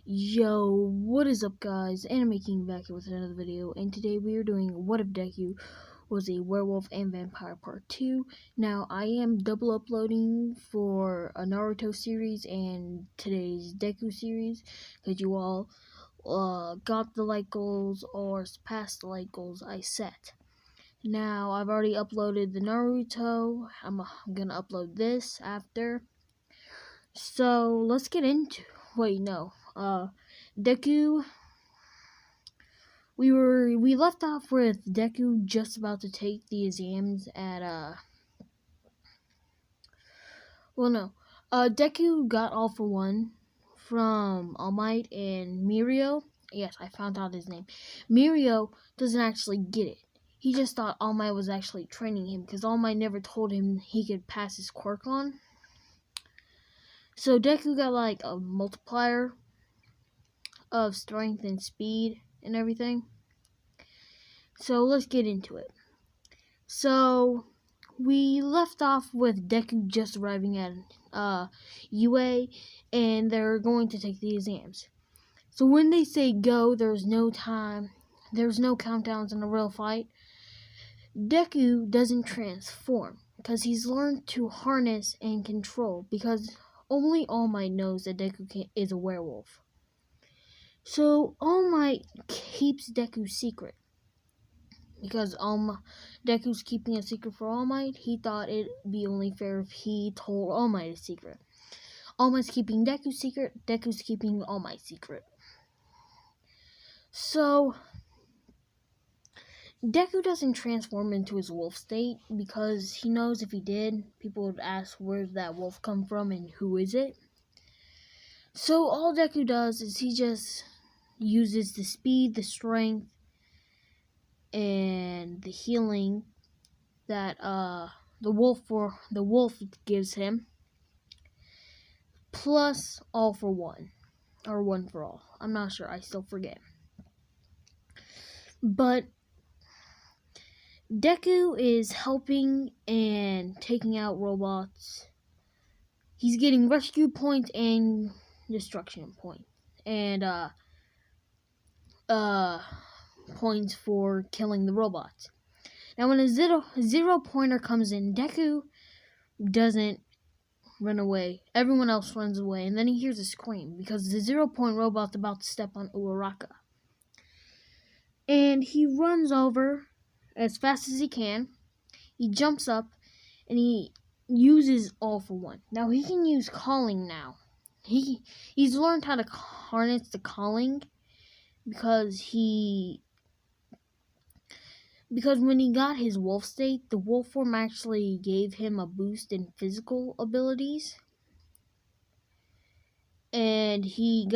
Yo, what is up guys? Anime King back here with another video, and today we are doing What If Deku Was a Werewolf and Vampire Part 2. Now, I am double uploading for a Naruto series and today's Deku series, because you all got the like goals or surpassed the like goals I set. Now, I've already uploaded the Naruto. I'm gonna upload this after. So, let's get into Deku. We left off with Deku just about to take the exams at Deku got All For One from All Might and Mirio. Yes, I found out his name. Mirio doesn't actually get it. He just thought All Might was actually training him because All Might never told him he could pass his quirk on. So Deku got like a multiplier of strength and speed and everything. So let's get into it. So we left off with Deku just arriving at UA, and they're going to take the exams. So when they say go, there's no time, there's no countdowns in a real fight. Deku doesn't transform because he's learned to harness and control, because only All Might knows that Deku is a werewolf. So All Might keeps Deku's secret. Because Deku's keeping a secret for All Might, he thought it'd be only fair if he told All Might a secret. All Might's keeping Deku's secret, Deku's keeping All Might's secret. So Deku doesn't transform into his wolf state because he knows if he did, people would ask where's that wolf come from and who is it. So all Deku does is he just uses the speed, the strength, and the healing that the wolf gives him, plus All For One or One For All. I'm not sure. I still forget. But Deku is helping and taking out robots. He's getting rescue points and destruction points, and points for killing the robots. Now when a zero pointer comes in, Deku doesn't run away. Everyone else runs away, and then he hears a scream because the 0-point robot's about to step on Uraraka. And he runs over as fast as he can. He jumps up and he uses All For One. Now he can use calling now. He's learned how to harness the calling because when he got his wolf state, the wolf form actually gave him a boost in physical abilities. And he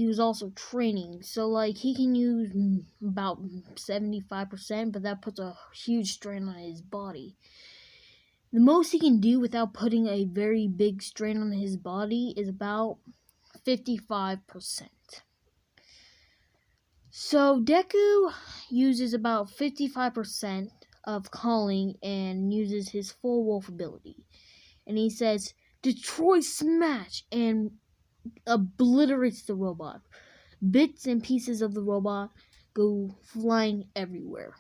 was also training. So like he can use about 75%, but that puts a huge strain on his body. The most he can do without putting a very big strain on his body is about 55%. So Deku uses about 55% of calling and uses his full wolf ability. And he says, "Destroy Smash," and obliterates the robot. Bits and pieces of the robot go flying everywhere.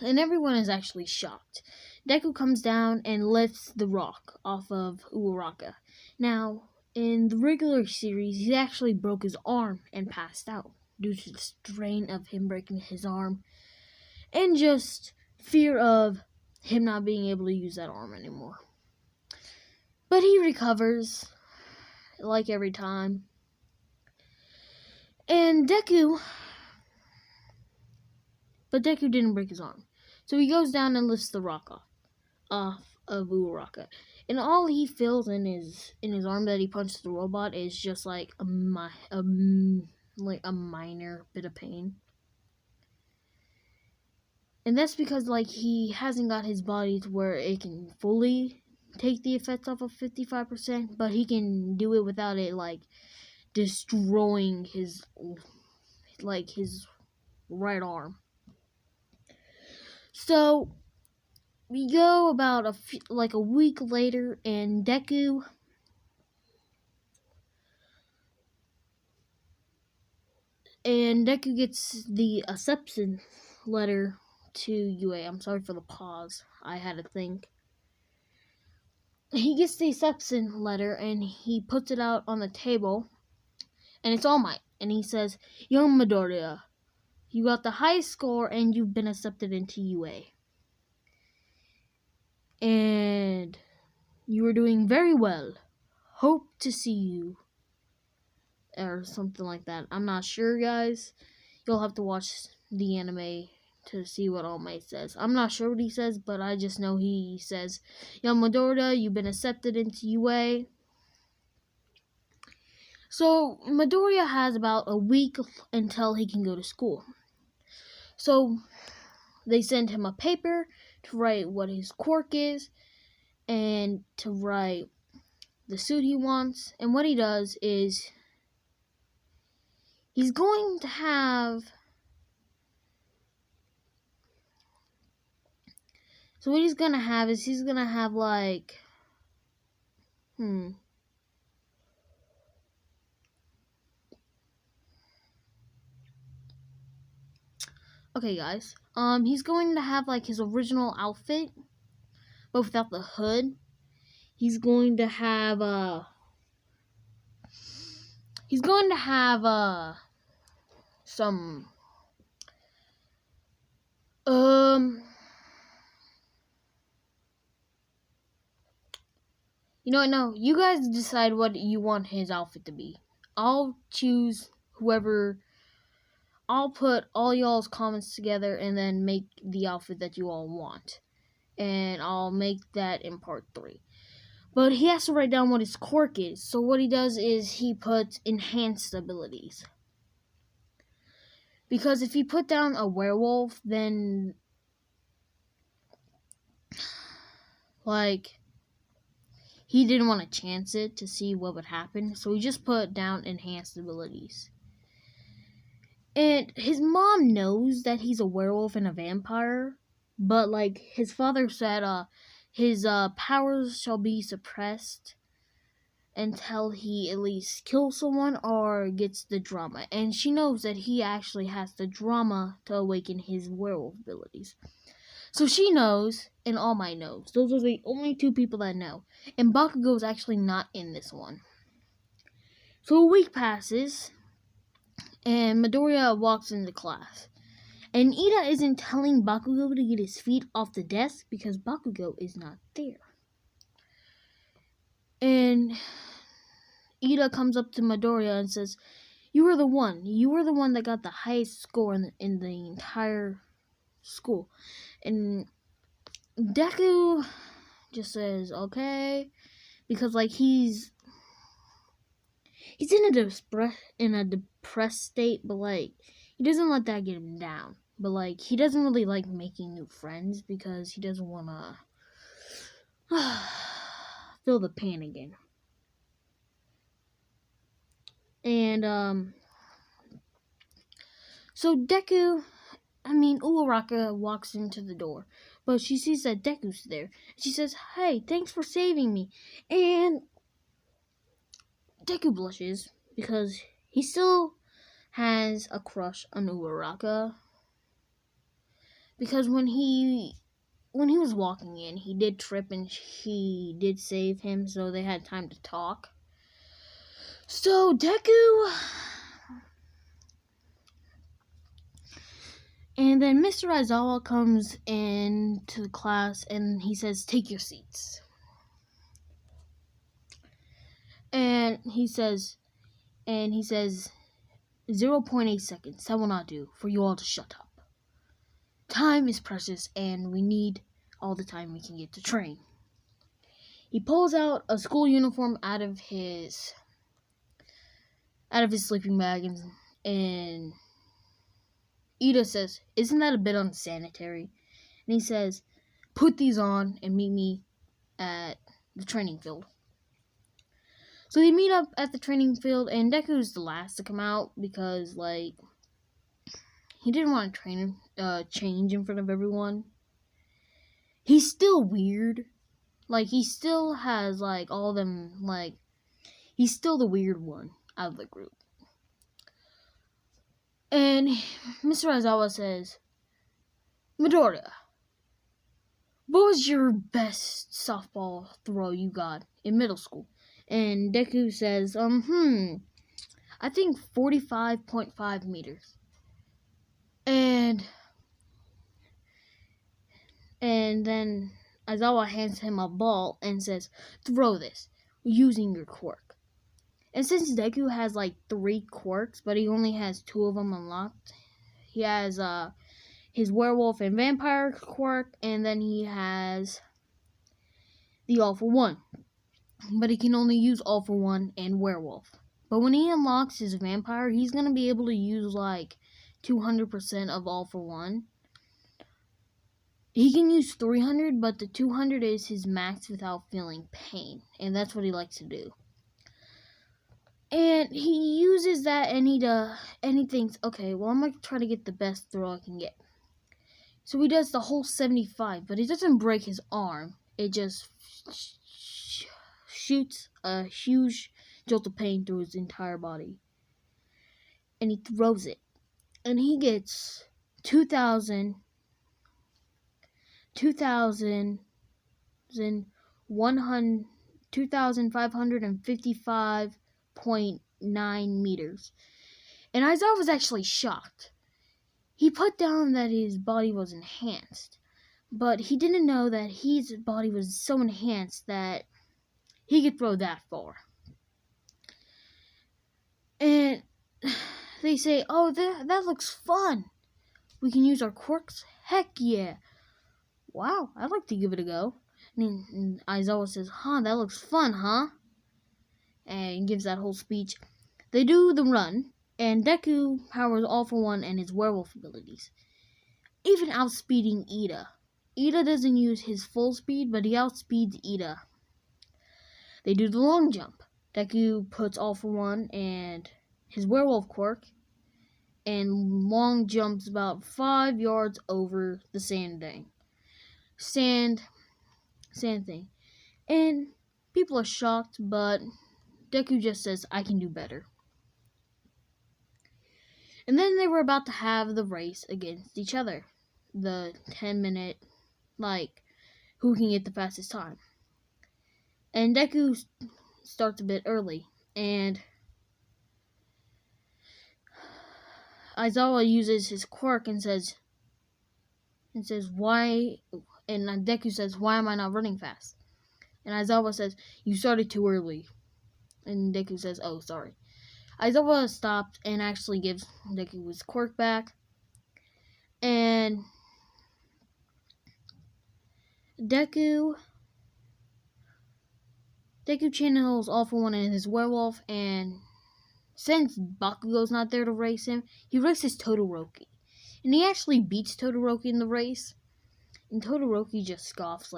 And everyone is actually shocked. Deku comes down and lifts the rock off of Uraraka. Now, in the regular series, he actually broke his arm and passed out due to the strain of him breaking his arm and just fear of him not being able to use that arm anymore. But he recovers, like every time. And Deku didn't break his arm. So he goes down and lifts the rock off of Uraraka. And all he feels in his arm that he punched the robot is just like a minor bit of pain. And that's because like he hasn't got his body to where it can fully take the effects off of 55%, but he can do it without it like destroying his right arm. So we go about a week later, and Deku And Deku gets the acceptance letter to UA. I'm sorry for the pause. I had to think. He gets the acceptance letter and he puts it out on the table. And it's All Might. And he says, Young Midoriya, you got the highest score and you've been accepted into UA. And you are doing very well. Hope to see you. Or something like that. I'm not sure, guys. You'll have to watch the anime to see what All Might says. I'm not sure what he says, but I just know he says, Young Midoriya, you've been accepted into UA. So Midoriya has about a week until he can go to school. So they send him a paper to write what his quirk is and to write the suit he wants. And what he does is he's going to have... So what he's going to have is he's going to have like... Okay, guys. He's going to have like his original outfit, but without the hood. He's going to have some you know what? No, you guys decide what you want his outfit to be. I'll choose whoever. I'll put all y'all's comments together and then make the outfit that you all want. And I'll make that in part 3. But he has to write down what his quirk is. So what he does is he puts enhanced abilities. Because if he put down a werewolf, then... like... he didn't want to chance it to see what would happen. So he just put down enhanced abilities. And his mom knows that he's a werewolf and a vampire. But, like, his father said, his powers shall be suppressed until he at least kills someone or gets the drama. And she knows that he actually has the drama to awaken his werewolf abilities. So she knows, and All Might knows. Those are the only 2 people that know. And Bakugo is actually not in this one. So a week passes, and Midoriya walks into class. And Ida isn't telling Bakugo to get his feet off the desk because Bakugo is not there. And Ida comes up to Midoriya and says, You were the one. You were the one that got the highest score in the entire school. And Deku just says, okay. Because, like, he's in a depressed state, but, like, he doesn't let that get him down. But, like, he doesn't really like making new friends because he doesn't want to feel the pain again. And, so Uraraka walks into the door. But she sees that Deku's there. She says, hey, thanks for saving me. And Deku blushes because he still has a crush on Uraraka. Because when he was walking in, he did trip and she did save him, so they had time to talk. So Deku... And then Mr. Aizawa comes into the class and he says, take your seats. And he says 0.8 seconds. That will not do for you all to shut up. Time is precious and we need all the time we can get to train. He pulls out a school uniform out of his sleeping bag and Ida says, isn't that a bit unsanitary? And he says, put these on and meet me at the training field. So they meet up at the training field, and Deku's the last to come out because, like, he didn't want to change in front of everyone. He's still weird. Like, he still has, like, all of them, like, he's still the weird one out of the group. And Mr. Aizawa says, Midoriya, what was your best softball throw you got in middle school? And Deku says, I think 45.5 meters. And then Aizawa hands him a ball and says, throw this using your quirk. And since Deku has like 3 quirks, but he only has 2 of them unlocked, he has his werewolf and vampire quirk, and then he has the All for One. But he can only use All for One and werewolf. But when he unlocks his vampire, he's going to be able to use like 200% of All for One. He can use 300, but the 200 is his max without feeling pain. And that's what he likes to do. And he uses that and he thinks, okay, well, I'm going to try to get the best throw I can get. So he does the whole 75, but it doesn't break his arm. It just shoots a huge jolt of pain through his entire body. And he throws it. And he gets 2,555.9 meters. And Aizawa was actually shocked. He put down that his body was enhanced, but he didn't know that his body was so enhanced that he could throw that far. And they say, oh, that looks fun. We can use our quirks? Heck yeah. Wow, I'd like to give it a go. And Aizawa says, that looks fun, huh? And gives that whole speech. They do the run, and Deku powers All for One and his werewolf abilities, even outspeeding Ida. Ida doesn't use his full speed, but he outspeeds Ida. They do the long jump. Deku puts All for One and his werewolf quirk, and long jumps about 5 yards over the sand thing. And people are shocked, but Deku just says, I can do better. And then they were about to have the race against each other. The 10-minute, who can get the fastest time. And Deku starts a bit early. And Aizawa uses his quirk and says, why? And Deku says, why am I not running fast? And Aizawa says, you started too early. And Deku says, oh, sorry. Aizawa stopped and actually gives Deku his quirk back. And Deku channels All for One and his werewolf, and since Bakugo's not there to race him, he races Todoroki. And he actually beats Todoroki in the race. And Todoroki just scoffs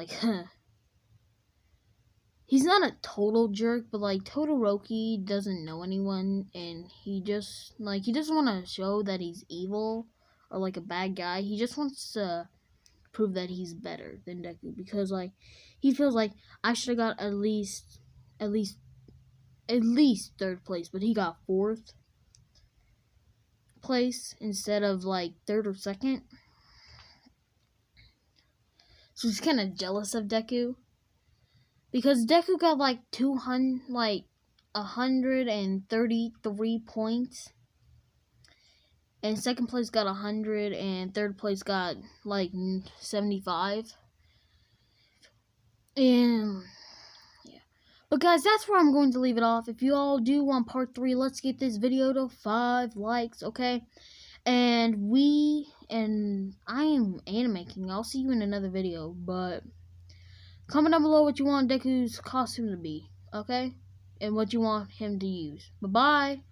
He's not a total jerk, but Todoroki doesn't know anyone, and he just he doesn't want to show that he's evil or a bad guy. He just wants to prove that he's better than Deku, because he feels like I should have got at least 3rd place, but he got 4th place instead of 3rd or 2nd. So he's kind of jealous of Deku. Because Deku got 133 points. And 2nd place got 100, and 3rd place got 75. And yeah. But guys, that's where I'm going to leave it off. If you all do want part 3, let's get this video to 5 likes, okay? And I am animating. I'll see you in another video, but comment down below what you want Deku's costume to be, okay? And what you want him to use. Bye-bye.